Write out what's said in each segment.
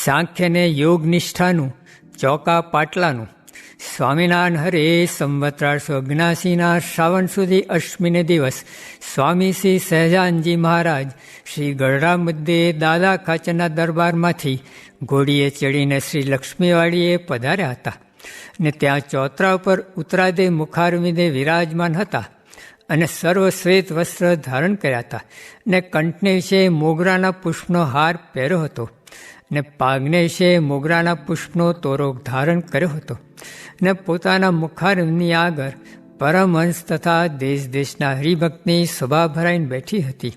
સાંખ્યને યોગ નિષ્ઠાનું ચોકા પાટલાનું. સ્વામિનારાયણ હરે સંવત 1879 શ્રાવણ સુધી અષ્ટમીને દિવસ સ્વામી શ્રી સહજાનજી મહારાજ શ્રી ગઢડા મુદ્દે દાદા ખાચરના દરબારમાંથી ઘોડીએ ચડીને શ્રી લક્ષ્મીવાડીએ પધાર્યા હતા ને ત્યાં ચોતરા ઉપર ઉત્તરાદે મુખારવિંદે વિરાજમાન હતા અને સર્વ શ્વેત વસ્ત્ર ધારણ કર્યા હતા ને કંઠને વિશે મોગરાના પુષ્પનો હાર પહેર્યો હતો ને પાગને વિશે મોગરાના પુષ્પનો તોરોગ ધારણ કર્યો હતો ને પોતાના મુખારવિંદની આગળ પરમહંસ તથા દેશ દેશના હરિભક્તની સભા ભરાઈને બેઠી હતી.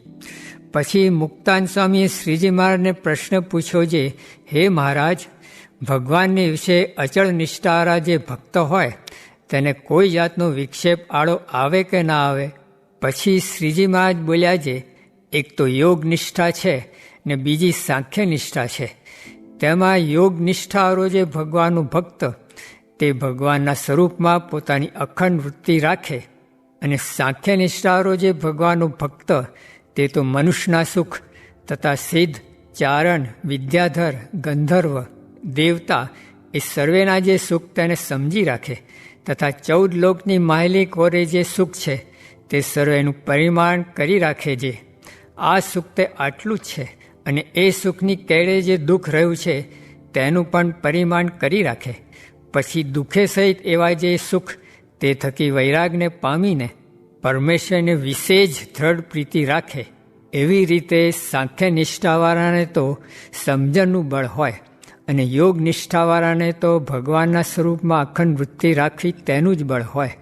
પછી મુક્તાન સ્વામીએ શ્રીજી મહારાજને પ્રશ્ન પૂછ્યો જે, હે મહારાજ, ભગવાનની વિશે અચળ નિષ્ઠાવાળા જે ભક્ત હોય તેને કોઈ જાતનો વિક્ષેપ આડો આવે કે ના આવે? પછી શ્રીજી મહારાજ બોલ્યા જે, એક તો યોગ નિષ્ઠા છે ને બીજી સાંખ્ય નિષ્ઠા છે. તેમાં યોગ નિષ્ઠાવાળો જે ભગવાનનું ભક્ત તે ભગવાનના સ્વરૂપમાં પોતાની અખંડ વૃત્તિ રાખે અને સાંખ્ય નિષ્ઠાવાળો જે ભગવાનનું ભક્ત તે તો મનુષ્યના સુખ તથા સિદ્ધ, ચારણ, વિદ્યાધર, ગંધર્વ, દેવતા એ સર્વેના જે સુખ તેને સમજી રાખે તથા 14 લોકની માહિલી કોરે જે સુખ છે તે સર્વેનું પરિમાણ કરી રાખે જે આ સુખ તે આટલું જ છે અને એ સુખની કેળે જે દુઃખ રહ્યું છે તેનું પણ પરિમાણ કરી રાખે. પછી દુઃખે સહિત એવા જે સુખ તે થકી વૈરાગને પામીને પરમેશ્વરને વિશે જ દ્રઢ પ્રીતિ રાખે. એવી રીતે સાંખ્ય નિષ્ઠાવાળાને તો સમજણનું બળ હોય અને યોગ નિષ્ઠાવાળાને તો ભગવાનના સ્વરૂપમાં અખંડ વૃત્તિ રાખવી તેનું જ બળ હોય.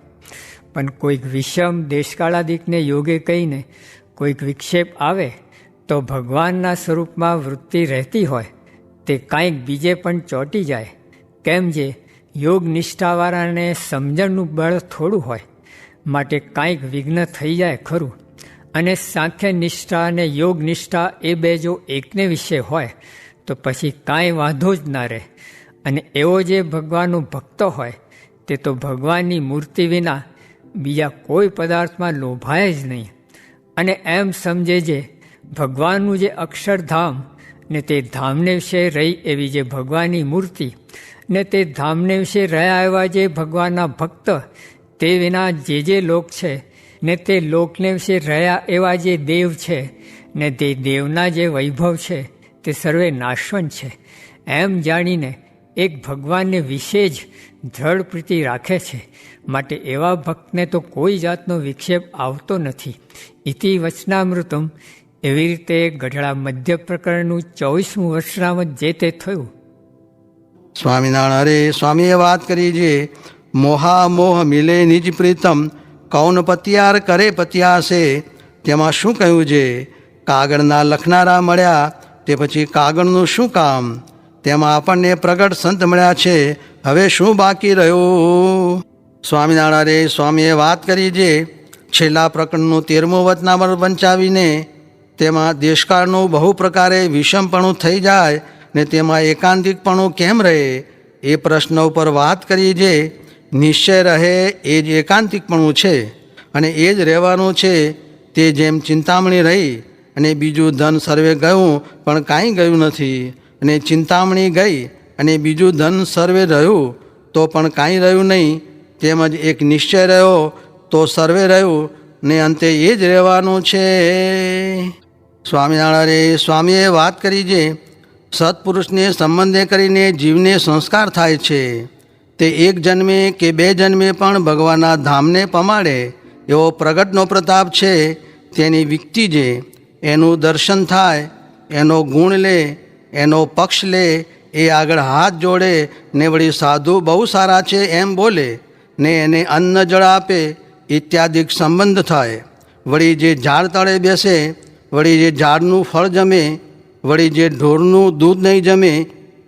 પણ કોઈક વિષમ દેશકાળાદિકને યોગે કહીને કોઈક વિક્ષેપ આવે તો ભગવાનના સ્વરૂપમાં વૃત્તિ રહેતી હોય તે કાંઈક બીજે પણ ચોંટી જાય. કેમ જે યોગ નિષ્ઠાવાળાને સમજણનું બળ થોડું હોય માટે કાંઈક વિઘ્ન થઈ જાય ખરું. અને સાંખ્ય નિષ્ઠા અને યોગ નિષ્ઠા એ બે જો એકને વિશે હોય તો પછી કાંઈ વાંધો જ ના રહે. અને એવો જે ભગવાનનો ભક્ત હોય તે તો ભગવાનની મૂર્તિ વિના બીજા કોઈ પદાર્થમાં લોભાય જ નહીં અને એમ સમજે જે ભગવાનનું જે અક્ષરધામ ને તે ધામને વિશે રહી એવી જે ભગવાનની મૂર્તિ ને તે ધામને વિશે રહ્યા એવા જે ભગવાનના ભક્ત તે વિના જે લોક છે ને તે લોકને વિશે રહ્યા એવા જે દેવ છે ને તે દેવના જે વૈભવ છે તે સર્વે નાશવંત છે એમ જાણીને એક ભગવાનને વિશે જ દ્રઢ પ્રીતિ રાખે છે. માટે એવા ભક્તને તો કોઈ જાતનો વિક્ષેપ આવતો નથી. ઇતિ વચનામૃતમ. એવી રીતે ગઢડા મધ્ય પ્રકરણનું 24મું વર્ષનામત જે તે થયું. સ્વામિનારાયણ હરે સ્વામીએ વાત કરી છે, મોહા મોહ મિલે નિજ પ્રીતમ, કૌન પતિયાર કરે પતિયાસે. તેમાં શું કહ્યું છે? કાગળના લખનારા મળ્યા તે પછી કાગળનું શું કામ? તેમાં આપણને પ્રગટ સંત મળ્યા છે, હવે શું બાકી રહ્યું? સ્વામિનારાયણ સ્વામીએ વાત કરી છે, છેલ્લા પ્રકરણનું 13મું વચનામૃત વંચાવીને તેમાં દેશકાળનું બહુ પ્રકારે વિષમપણું થઈ જાય ને તેમાં એકાંતિકપણું કેમ રહે એ પ્રશ્ન ઉપર વાત કરી છે. નિશ્ચય રહે એ જ એકાંતિકપણું છે અને એ જ રહેવાનું છે. તે જેમ ચિંતામણી રહી અને બીજું ધન સર્વે ગયું પણ કાંઈ ગયું નથી, અને ચિંતામણી ગઈ અને બીજું ધન સર્વે રહ્યું તો પણ કાંઈ રહ્યું નહીં, તેમજ એક નિશ્ચય રહ્યો તો સર્વે રહ્યું ને અંતે એ જ રહેવાનું છે. સ્વામિનારાયણ સ્વામીએ વાત કરી છે, સત્પુરુષને સંબંધે કરીને જીવને સંસ્કાર થાય છે. તે એક જન્મે કે 2 જન્મે પણ ભગવાનના ધામને પમાડે એવો પ્રગટનો પ્રતાપ છે. તેની વિકતિ છે, એનું દર્શન થાય, એનો ગુણ લે, એનો પક્ષ લે, એ આગળ હાથ જોડે ને વળી સાધુ બહુ સારા છે એમ બોલે ને એને અન્ન જળ આપે ઇત્યાદિક સંબંધ થાય. વળી જે ઝાડ તળે બેસે, વળી જે ઝાડનું ફળ જમે, વળી જે ઢોરનું દૂધ નહીં જમે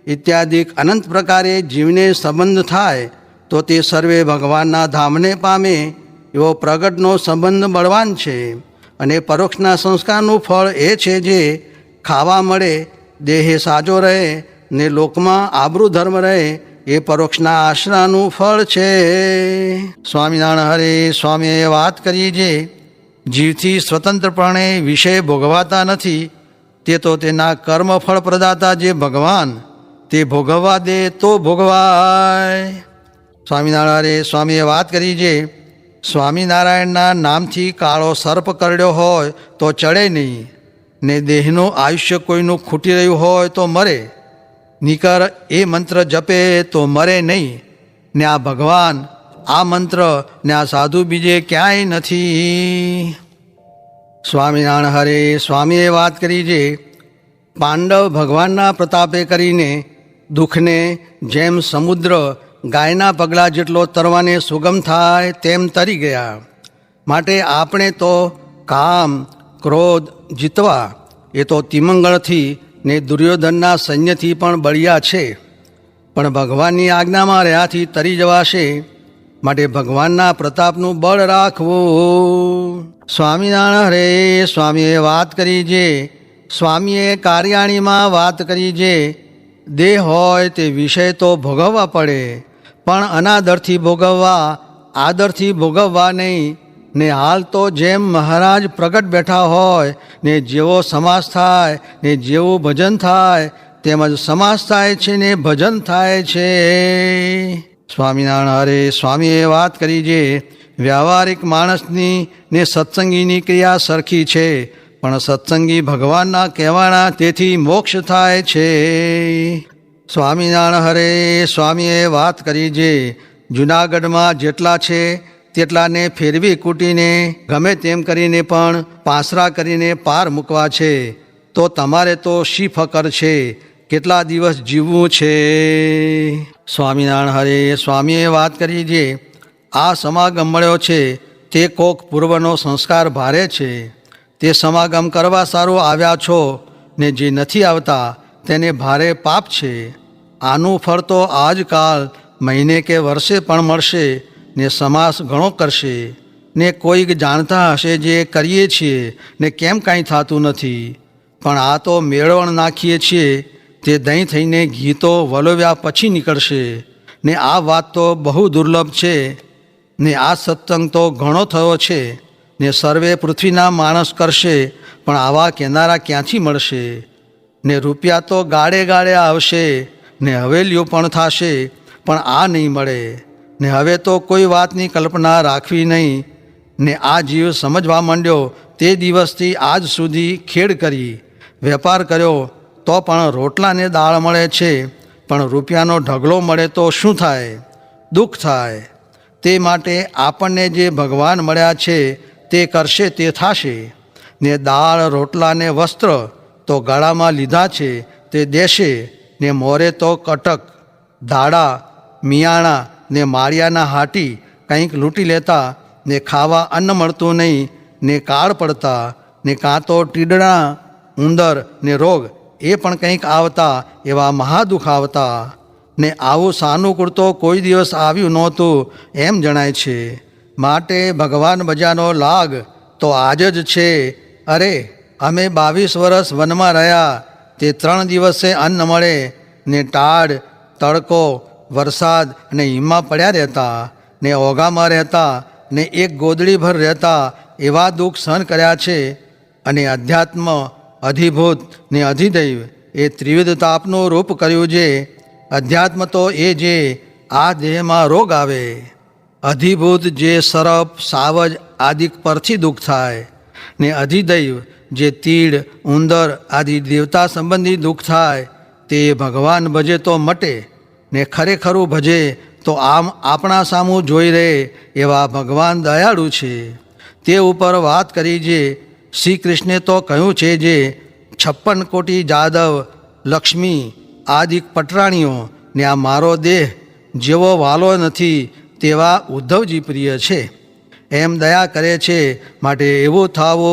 ઇત્યાદિક અનંત પ્રકારે જીવને સંબંધ થાય તો તે સર્વે ભગવાનના ધામને પામે એવો પ્રગટનો સંબંધ બળવાન છે. અને પરોક્ષના સંસ્કારનું ફળ એ છે જે ખાવા મળે, દેહે સાજો રહે ને લોકમાં આબરૂ ધર્મ રહે એ પરોક્ષના આશરાનું ફળ છે. સ્વામિનારાયણ હરે સ્વામીએ વાત કરી છે, જીવથી સ્વતંત્રપણે વિષય ભોગવાતા નથી તે તો તેના કર્મફળ પ્રદાતા જે ભગવાન તે ભોગવવા દે તો ભોગવાય. સ્વામિનારાયણ સ્વામીએ વાત કરી છે, સ્વામિનારાયણના નામથી કાળો સર્પ કરડ્યો હોય તો ચડે નહીં, ને દેહનું આયુષ્ય કોઈનું ખૂટી રહ્યું હોય તો મરે, નિકર એ મંત્ર જપે તો મરે નહીં, ને આ ભગવાન, આ મંત્ર ને આ સાધુ બીજે ક્યાંય નથી. સ્વામિનારાયણ હરે સ્વામીએ વાત કરી છે, પાંડવ ભગવાનના પ્રતાપે કરીને દુઃખને જેમ સમુદ્ર ગાયના પગલાં જેટલો તરવાને સુગમ થાય તેમ તરી ગયા. માટે આપણે તો કામ ક્રોધ જીતવા એ તો તિમંગળથી ને દુર્યોધનના સૈન્યથી પણ બળિયા છે, પણ ભગવાનની આજ્ઞામાં રહ્યાથી તરી જવાશે. માટે ભગવાનના પ્રતાપનું બળ રાખવું. સ્વામિનારાયણ હરે સ્વામીએ વાત કરી છે, સ્વામીએ કાર્યાણીમાં વાત કરી છે, દેહ હોય તે વિષય તો ભોગવવા પડે, પણ અનાદરથી ભોગવવા, આદરથી ભોગવવા નહીં. ને હાલ તો જેમ મહારાજ પ્રગટ બેઠા હોય ને જેવો સમાસ થાય ને જેવું ભજન થાય તેમજ સમાસ થાય છે ને ભજન થાય છે. સ્વામિનારાયણ હરે સ્વામીએ વાત કરી છે, વ્યવહારિક માણસની ને સત્સંગીની ક્રિયા સરખી છે, પણ સત્સંગી ભગવાનના કહેવાના તેથી મોક્ષ થાય છે. સ્વામિનારાયણ હરે સ્વામીએ વાત કરી છે, જૂનાગઢમાં જેટલા છે તેટલાને ફેરવી કૂટીને ગમે તેમ કરીને પણ પાસરા કરીને પાર મૂકવા છે, તો તમારે તો શી ફકર છે, કેટલા દિવસ જીવવું છે. સ્વામિનારાયણ હરે સ્વામીએ વાત કરી છે, આ સમાગમ મળ્યો છે તે કોક પૂર્વનો સંસ્કાર ભારે છે, તે સમાગમ કરવા સારું આવ્યા છો, ને જે નથી આવતા તેને ભારે પાપ છે. આનું ફળ તો આજકાલ મહિને કે વર્ષે પણ મળશે, ને સમાસ ઘણો કરશે. ને કોઈક જાણતા હશે જે કરીએ છીએ ને કેમ કાંઈ થતું નથી, પણ આ તો મેળવણ નાખીએ છીએ તે દહીં થઈને ઘી તો વલોવ્યા પછી નીકળશે. ને આ વાત તો બહુ દુર્લભ છે, ને આ સત્સંગ તો ઘણો થયો છે, ને સર્વે પૃથ્વીના માણસ કરશે, પણ આવા કેનારા ક્યાંથી મળશે. ને રૂપિયા તો ગાળે ગાળે આવશે, ને હવેલીઓ પણ થશે, પણ આ નહીં મળે. ને હવે તો કોઈ વાતની કલ્પના રાખવી નહીં. ને આ જીવ સમજવા માંડ્યો તે દિવસથી આજ સુધી ખેડ કરી, વેપાર કર્યો તો પણ રોટલાને દાળ મળે છે, પણ રૂપિયાનો ઢગલો મળે તો શું થાય, દુઃખ થાય. તે માટે આપણને જે ભગવાન મળ્યા છે તે કરશે તે થશે. ને દાળ રોટલા ને વસ્ત્ર તો ગળામાં લીધા છે તે દેશે, ને મોરે તો કટક દાડા મિયાણા ને માળિયાના હાટી કંઈક લૂંટી લેતા, ને ખાવા અન્ન મળતું નહીં, ને કાળ પડતા, ને કાં તો ટીડણા ઉંદર ને રોગ એ પણ કંઈક આવતા, એવા મહાદુઃખ આવતા. ને આવું સાનુકૂળ તો કોઈ દિવસ આવ્યું નહોતું એમ જણાય છે. માટે ભગવાન બજાનો લાગ તો આજ જ છે. અરે અમે 22 વર્ષ વનમાં રહ્યા, તે 3 દિવસે અન્ન મળે, ને ટાઢ તડકો વરસાદ અને હિમમાં પડ્યા રહેતા, ને ઓઘામાં રહેતા, ને એક ગોદડીભર રહેતા, એવા દુઃખ સહન કર્યા છે. અને અધ્યાત્મ અધિભૂત ને અધિદૈવ એ ત્રિવિધ તાપનું રૂપ કર્યું છે. અધ્યાત્મ તો એ જે આ દેહમાં રોગ આવે, અધિભૂત જે સરપ સાવજ આદિક પરથી દુઃખ થાય, ને અધિદૈવ જે તીડ ઉંદર આદિ દેવતા સંબંધી દુઃખ થાય, તે ભગવાન ભજે તો મટે, ને ખરેખરું ભજે તો આમ આપણા સામું જોઈ રહે એવા ભગવાન દયાળુ છે. તે ઉપર વાત કરી છે, શ્રી કૃષ્ણે તો કહ્યું છે જે 56 કોટી જાદવ લક્ષ્મી આદિક પટરાણીઓ ને આ મારો દેહ જેવો વાલો નથી તેવા ઉદ્ધવજી પ્રિય છે. એમ દયા કરે છે, માટે એવું થાવું